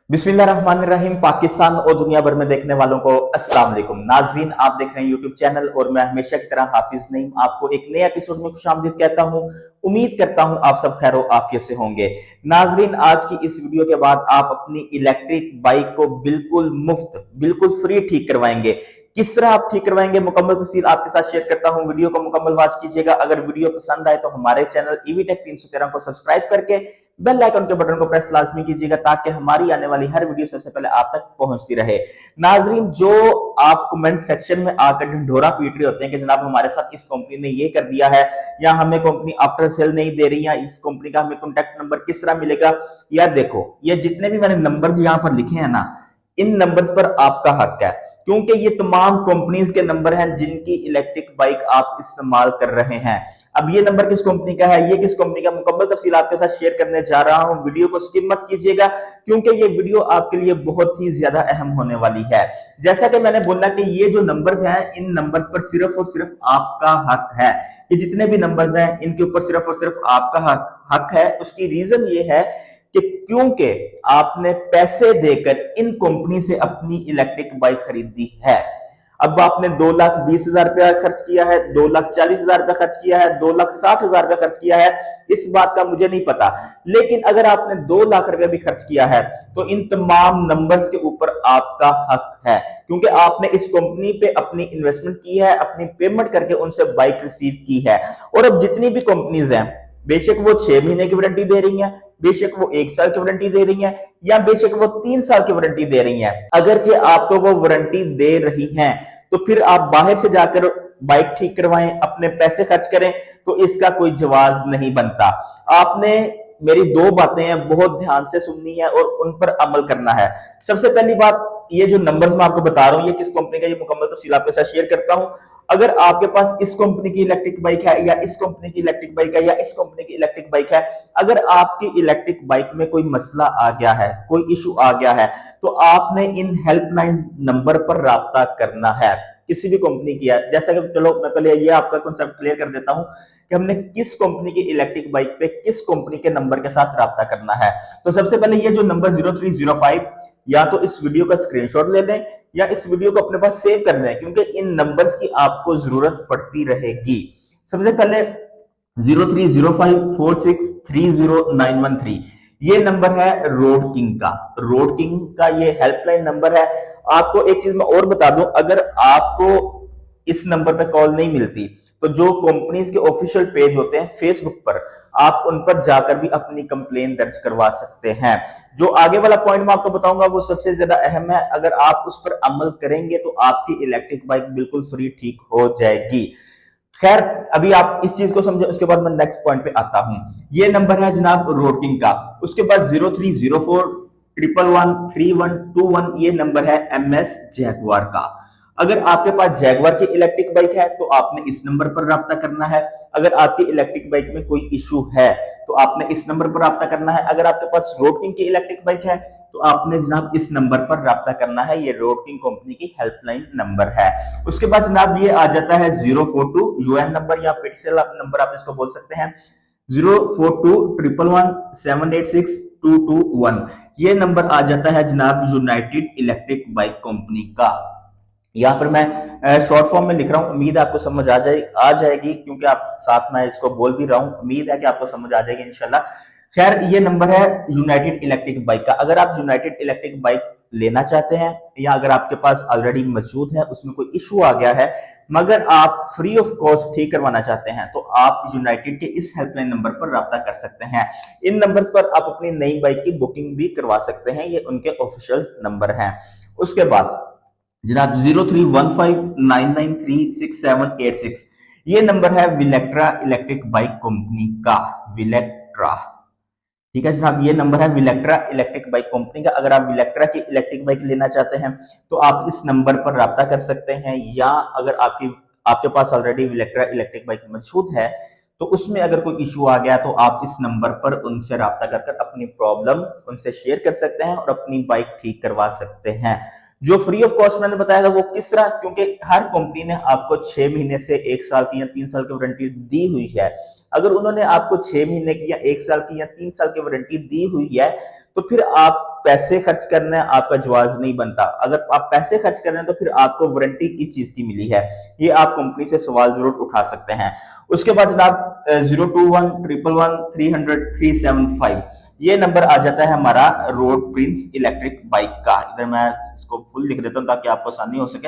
बिस्मिल्लाहिर्रहमानिर्रहीम। पाकिस्तान और दुनिया भर में देखने वालों को अस्सलाम वालेकुम। नाजरीन, आप देख रहे हैं यूट्यूब चैनल और मैं हमेशा की तरह हाफिज नईम आपको एक नए एपिसोड में खुशामदीद कहता हूं। उम्मीद करता हूं आप सब खैर आफियत से होंगे। नाजरीन, आज की इस वीडियो के बाद आप अपनी इलेक्ट्रिक बाइक को बिल्कुल मुफ्त, बिल्कुल फ्री ठीक करवाएंगे। किस तरह आप ठीक करवाएंगे, मुकम्मल तफसील आपके साथ शेयर करता हूं। वीडियो को मुकम्मल वॉच कीजिएगा। अगर वीडियो पसंद आए तो हमारे चैनल ईवीटेक 313 को सब्सक्राइब करके बेल आइकन के बटन को प्रेस लाजमी कीजिएगा ताकि हमारी आने वाली हर वीडियो सबसे पहले आप तक पहुंचती रहे। नाजरीन, जो आप कमेंट सेक्शन में आकर ढिंढोरा पीट रहे होते हैं कि जनाब हमारे साथ इस कंपनी ने ये कर दिया है, या हमें कंपनी आफ्टर सेल नहीं दे रही, या इस कंपनी का हमें कॉन्टैक्ट नंबर किस तरह मिलेगा। यार देखो, ये जितने भी मैंने नंबर्स यहाँ पर लिखे हैं ना, इन नंबर्स पर आपका हक है, क्योंकि ये तमाम कंपनीज के नंबर हैं जिनकी इलेक्ट्रिक बाइक आप इस्तेमाल कर रहे हैं। अब ये नंबर किस कंपनी का है, ये किस कंपनी का, मुकम्मल तफसील आपके साथ शेयर करने जा रहा हूं। वीडियो को स्किप मत कीजिएगा क्योंकि ये वीडियो आपके लिए बहुत ही ज्यादा अहम होने वाली है। जैसा कि मैंने बोला कि ये जो नंबर्स हैं, इन नंबर्स पर सिर्फ और सिर्फ आपका हक है। ये जितने भी नंबर्स हैं, इनके ऊपर सिर्फ और सिर्फ आपका हक है। उसकी रीजन ये है कि क्योंकि आपने पैसे देकर इन कंपनी से अपनी इलेक्ट्रिक बाइक खरीदी है। अब आपने 2,20,000 रुपया खर्च किया है, 2,40,000 रुपया खर्च किया है, 2,60,000 रुपया खर्च किया है, इस बात का मुझे नहीं पता। लेकिन अगर आपने 2 लाख रुपया भी खर्च किया है तो इन तमाम नंबर्स के ऊपर आपका हक है, क्योंकि आपने इस कंपनी पे अपनी इन्वेस्टमेंट की है, अपनी पेमेंट करके उनसे बाइक रिसीव की है। और अब जितनी भी कंपनीज हैं, बेशक वो 6 महीने की वारंटी दे रही हैं, बेशक वो 1 साल की वारंटी दे रही हैं, या बेशक वो 3 साल की वारंटी दे रही हैं, अगर आपको वो वारंटी दे रही हैं तो फिर आप बाहर से जाकर बाइक ठीक करवाएं, अपने पैसे खर्च करें, तो इसका कोई जवाब नहीं बनता। आपने मेरी 2 बातें बहुत ध्यान से सुननी है और उन पर अमल करना है। सबसे पहली बात, ये जो नंबर्स मैं आपको बता रहा हूं, ये किस कंपनी का, ये मुकम्मल तफसील आपके साथ शेयर करता हूं। अगर आपके पास इस कंपनी की इलेक्ट्रिक बाइक है, या इस कंपनी की इलेक्ट्रिक बाइक है, या इस कंपनी की इलेक्ट्रिक बाइक है, अगर आपकी इलेक्ट्रिक बाइक में कोई मसला आ गया है, कोई इशू आ गया है, तो आपने इन हेल्पलाइन नंबर पर राब्ता करना है। किसी भी कंपनी की है, जैसा कि चलो मैं पहले ये आपका कॉन्सेप्ट क्लियर कर देता हूं कि हमने किस कंपनी की इलेक्ट्रिक बाइक पे किस कंपनी के नंबर के साथ राब्ता करना है। तो सबसे पहले ये जो नंबर 0305, या तो इस वीडियो का स्क्रीनशॉट ले लें या इस वीडियो को अपने पास सेव कर लें, क्योंकि इन नंबर्स की आपको जरूरत पड़ती रहेगी। सबसे पहले 030546309113, ये नंबर है रोड किंग का। रोड किंग का ये हेल्पलाइन नंबर है। आपको एक चीज मैं और बता दूं, अगर आपको इस नंबर पे कॉल नहीं मिलती तो जो कंपनीज के ऑफिशियल पेज होते हैं फेसबुक पर, आप उन पर जाकर भी अपनी कंप्लेन दर्ज करवा सकते हैं। जो आगे वाला पॉइंट मैं आपको बताऊंगा वो सबसे ज्यादा अहम है। अगर आप उस पर अमल करेंगे तो आपकी इलेक्ट्रिक बाइक बिल्कुल फ्री ठीक हो जाएगी। खैर, अभी आप इस चीज को समझे, उसके बाद मैं नेक्स्ट पॉइंट पे आता हूं। ये नंबर है जनाब रोटिंग का। उसके बाद 0304113121, ये नंबर है MS जैगवार का। अगर आपके पास जैगवार की इलेक्ट्रिक बाइक है तो आपने इस नंबर पर राब्ता करना है। अगर आपकी इलेक्ट्रिक बाइक में कोई इशू है तो आपने इस नंबर पर राब्ता करना है। अगर आपके पास रोड किंग की इलेक्ट्रिक बाइक है तो आपने जनाब इस नंबर पर राब्ता करना है। ये रोड किंग कंपनी की हेल्पलाइन नंबर है। उसके बाद जनाब ये आ जाता है 042 यूएन नंबर, या पिक्सल नंबर आप इसको बोल सकते हैं। 0421117862221, ये नंबर आ जाता है जनाब यूनाइटेड इलेक्ट्रिक बाइक कंपनी का। यहाँ पर मैं शॉर्ट फॉर्म में लिख रहा हूँ, उम्मीद है आपको समझ आ जाएगी, क्योंकि आप साथ में इसको बोल भी रहा हूँ। उम्मीद है कि आपको समझ आ जाएगी इंशाल्लाह। खैर, ये नंबर है यूनाइटेड इलेक्ट्रिक बाइक का। अगर आप यूनाइटेड इलेक्ट्रिक बाइक लेना चाहते हैं, या अगर आपके पास ऑलरेडी मौजूद है, उसमें कोई इशू आ गया है, मगर आप फ्री ऑफ कॉस्ट ठीक करवाना चाहते हैं, तो आप यूनाइटेड के इस हेल्पलाइन नंबर पर राब्ता कर सकते हैं। इन नंबर्स पर आप अपनी नई बाइक की बुकिंग भी करवा सकते हैं। ये उनके ऑफिशियल नंबर हैं। उसके बाद जनाब 031599368786, ये नंबर है विलेक्ट्रा इलेक्ट्रिक बाइक कंपनी का। विलेक्ट्रा, ठीक है जनाब, ये नंबर है विलेक्ट्रा इलेक्ट्रिक बाइक कंपनी का। अगर आप विलेक्ट्रा की इलेक्ट्रिक बाइक लेना चाहते हैं तो आप इस नंबर पर राब्ता कर सकते हैं, या अगर आपके पास ऑलरेडी विलेक्ट्रा इलेक्ट्रिक बाइक मौजूद है तो उसमें अगर कोई इशू आ गया तो आप इस नंबर पर उनसे राब्ता कर अपनी प्रॉब्लम उनसे शेयर कर सकते हैं और अपनी बाइक ठीक करवा सकते हैं। जो फ्री ऑफ कॉस्ट मैंने बताया था वो किस तरह, क्योंकि हर कंपनी ने आपको 6 महीने से 1 साल की या 3 साल की वारंटी दी हुई है। अगर उन्होंने आपको 6 महीने की या 1 साल की या 3 साल की वारंटी दी हुई है तो फिर आप पैसे खर्च करना है, आपका जवाज नहीं बनता। अगर आप पैसे खर्च कर रहे हैं तो फिर आपको वारंटी किस चीज की मिली है, ये आप कंपनी से सवाल जरूर उठा सकते हैं। उसके बाद जनाब 02111300375 ये नंबर आ जाता है हमारा रोड प्रिंस इलेक्ट्रिक बाइक का। इधर मैं इसको फुल लिख देता हूं ताकि आपको आसानी हो सके।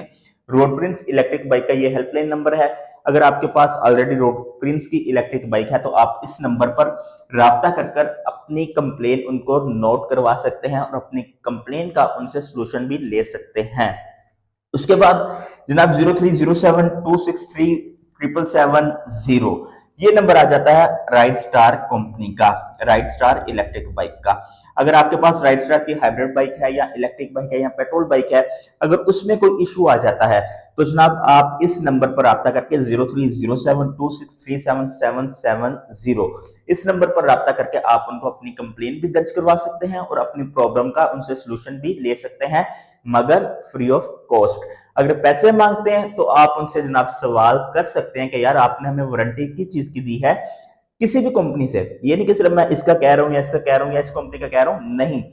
रोड प्रिंस इलेक्ट्रिक बाइक का ये हेल्पलाइन नंबर है। अगर आपके पास ऑलरेडी रोड प्रिंस की इलेक्ट्रिक बाइक है तो आप इस नंबर पर राब्ता कर अपनी कंप्लेन उनको नोट करवा सकते हैं और अपनी कंप्लेन का उनसे सोल्यूशन भी ले सकते हैं। उसके बाद जनाब 0307263770 ये नंबर आ जाता है राइड स्टार कंपनी का, राइड स्टार इलेक्ट्रिक बाइक का। अगर आपके पास राइड स्टार की हाइब्रिड बाइक है या इलेक्ट्रिक बाइक है या पेट्रोल बाइक है, अगर उसमें कोई इशू आ जाता है तो जनाब आप इस नंबर पर राब्ता करके 0307263770 इस नंबर पर राब्ता करके आप उनको अपनी कंप्लेन भी दर्ज करवा सकते हैं और अपनी प्रॉब्लम का उनसे सोल्यूशन भी ले सकते हैं, मगर फ्री ऑफ कॉस्ट। अगर पैसे मांगते हैं तो आप उनसे जनाब सवाल कर सकते हैं कि यार आपने हमें वारंटी किस चीज की दी है, किसी भी कंपनी से। ये नहीं कि सिर्फ मैं इसका कह रहा हूं या इसका कह रहा हूं या इस कंपनी का कह रहा हूं, नहीं,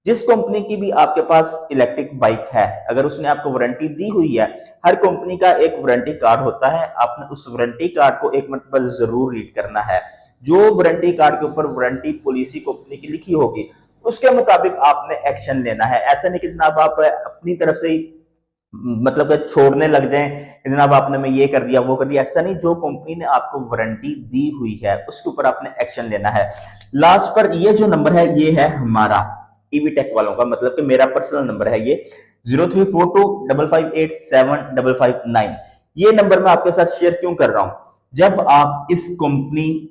जिस कंपनी की भी आपके पास इलेक्ट्रिक बाइक है अगर उसने आपको वारंटी दी हुई है, हर कंपनी का एक वारंटी कार्ड होता है, आपने उस वारंटी कार्ड को एक मरतबा जरूर रीड करना है। जो वारंटी कार्ड के ऊपर वारंटी पॉलिसी कंपनी की लिखी होगी उसके मुताबिक आपने एक्शन लेना है। ऐसा नहीं कि जनाब आप अपनी तरफ से ही मतलब छोड़ने लग जाएं कि जनाब आपने मैं ये कर दिया वो कर दिया, ऐसा नहीं। जो कंपनी ने आपको वारंटी दी हुई है उसके ऊपर आपने एक्शन लेना है। लास्ट पर ये जो नंबर है ये है हमारा ईवी टेक वालों का, मतलब कि मेरा पर्सनल नंबर है ये 0342558759। ये नंबर मैं आपके साथ शेयर क्यों कर रहा हूं, जब आप इस कंपनी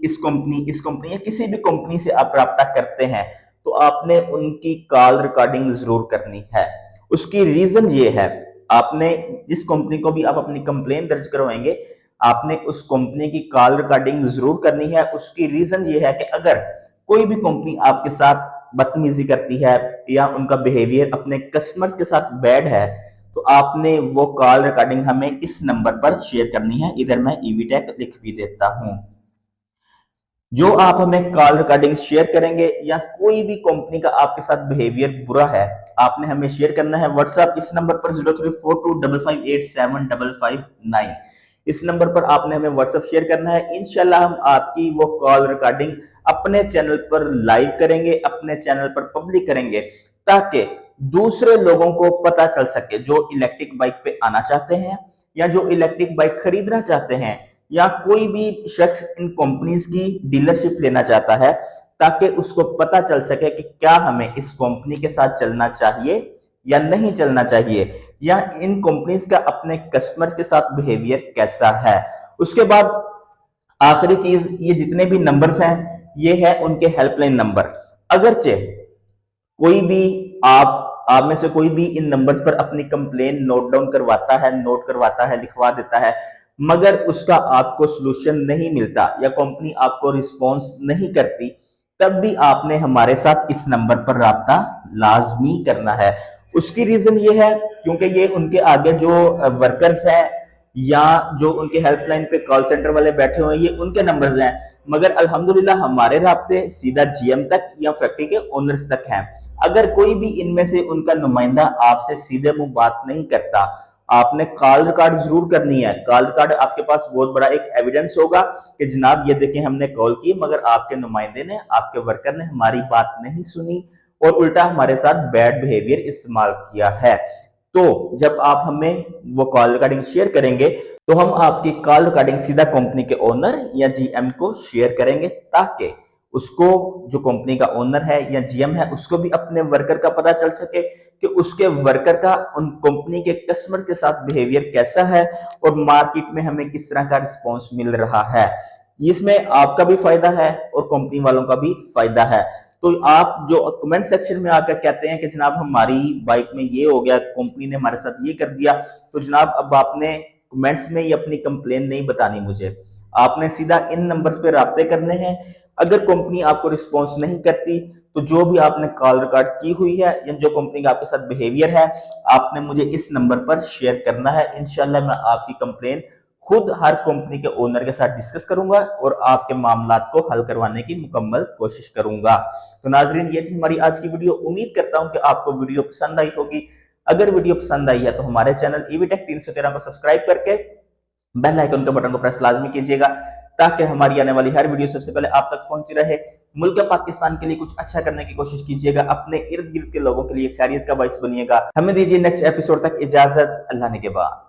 या किसी भी कंपनी से आप राब्ता करते हैं तो आपने उनकी कॉल रिकॉर्डिंग जरूर करनी है। उसकी रीजन ये है, आपने जिस कंपनी को भी आप अपनी कंप्लेन दर्ज करवाएंगे आपने उस कंपनी की कॉल रिकॉर्डिंग जरूर करनी है। उसकी रीजन ये है कि अगर कोई भी कंपनी आपके साथ बदतमीजी करती है या उनका बिहेवियर अपने कस्टमर्स के साथ बैड है तो आपने वो कॉल रिकॉर्डिंग हमें इस नंबर पर शेयर करनी है। इधर मैं ईवीटेक लिख भी देता हूं। जो आप हमें कॉल रिकॉर्डिंग शेयर करेंगे या कोई भी कंपनी का आपके साथ बिहेवियर बुरा है आपने हमें शेयर करना है व्हाट्सएप इस नंबर पर 0342558759। इस नंबर पर आपने हमें व्हाट्सएप शेयर करना है। इंशाल्लाह हम आपकी वो कॉल रिकॉर्डिंग अपने चैनल पर लाइव करेंगे, अपने चैनल पर पब्लिक करेंगे ताकि दूसरे लोगों को पता चल सके जो इलेक्ट्रिक बाइक पे आना चाहते हैं या जो इलेक्ट्रिक बाइक खरीदना चाहते हैं या कोई भी शख्स इन कंपनीज की डीलरशिप लेना चाहता है, ताकि उसको पता चल सके कि क्या हमें इस कंपनी के साथ चलना चाहिए या नहीं चलना चाहिए, या इन कंपनीज का अपने कस्टमर के साथ बिहेवियर कैसा है। उसके बाद आखिरी चीज, ये जितने भी नंबर्स हैं ये है उनके हेल्पलाइन नंबर। अगरचे कोई भी आप में से कोई भी इन नंबर्स पर अपनी कंप्लेन नोट डाउन करवाता है, नोट करवाता है, लिखवा देता है, मगर उसका आपको सोल्यूशन नहीं मिलता या कंपनी आपको रिस्पॉन्स नहीं करती, तब भी आपने हमारे साथ इस नंबर पर राब्ता लाजमी करना है। उसकी रीजन ये है क्योंकि ये उनके आगे जो वर्कर्स हैं या जो उनके हेल्पलाइन पे कॉल सेंटर वाले बैठे हुए हैं ये उनके नंबर्स हैं, मगर अल्हम्दुलिल्लाह हमारे राब्ते सीधा जीएम तक या फैक्ट्री के ओनर्स तक हैं। अगर कोई भी इनमें से उनका नुमाइंदा आपसे सीधे मुंह बात नहीं करता, आपने कॉल रिकॉर्ड जरूर करनी है। कॉल रिकॉर्ड आपके पास बहुत बड़ा एक एविडेंस होगा कि जनाब ये देखें हमने कॉल की मगर आपके नुमाइंदे ने, आपके वर्कर ने हमारी बात नहीं सुनी और उल्टा हमारे साथ बैड बिहेवियर इस्तेमाल किया है। तो जब आप हमें वो कॉल रिकॉर्डिंग शेयर करेंगे तो हम आपकी कॉल रिकॉर्डिंग सीधा कंपनी के ओनर या जीएम को शेयर करेंगे ताकि उसको, जो कंपनी का ओनर है या जीएम है, उसको भी अपने वर्कर का पता चल सके कि उसके वर्कर का उन कंपनी के कस्टमर के साथ बिहेवियर कैसा है और मार्केट में हमें किस तरह का रिस्पॉन्स मिल रहा है। इसमें आपका भी फायदा है और कंपनी वालों का भी फायदा है। तो आप जो कमेंट सेक्शन में आकर कहते हैं कि जनाब हमारी बाइक में ये हो गया, कंपनी ने हमारे साथ ये कर दिया, तो जनाब अब आपने कमेंट्स में ये अपनी कंप्लेन नहीं बतानी मुझे, आपने सीधा इन नंबर्स पे राब्ते करने हैं। अगर कंपनी आपको रिस्पॉन्स नहीं करती तो जो भी आपने कॉल रिकॉर्ड की हुई है या जो कंपनी का आपके साथ बिहेवियर है आपने मुझे इस नंबर पर शेयर करना है। इंशाल्लाह मैं आपकी कंप्लेन खुद हर कंपनी के ओनर के साथ डिस्कस करूंगा और आपके मामलात को हल करवाने की मुकम्मल कोशिश करूंगा। तो नाजरीन, ये थी हमारी आज की वीडियो। उम्मीद करता हूं कि आपको वीडियो पसंद आई होगी। अगर वीडियो पसंद आई है तो हमारे चैनल ईवीटेक 313 को सब्सक्राइब करके बेल आइकन के बटन को प्रेस लाजमी कीजिएगा, ताकि हमारी आने वाली हर वीडियो सबसे पहले आप तक पहुंची रहे। मुल्क पाकिस्तान के लिए कुछ अच्छा करने की कोशिश कीजिएगा, अपने इर्द गिर्द के लोगों के लिए खैरियत का बाइस बनिएगा। हमें दीजिए नेक्स्ट एपिसोड तक इजाजत। अल्लाह ने के बाद।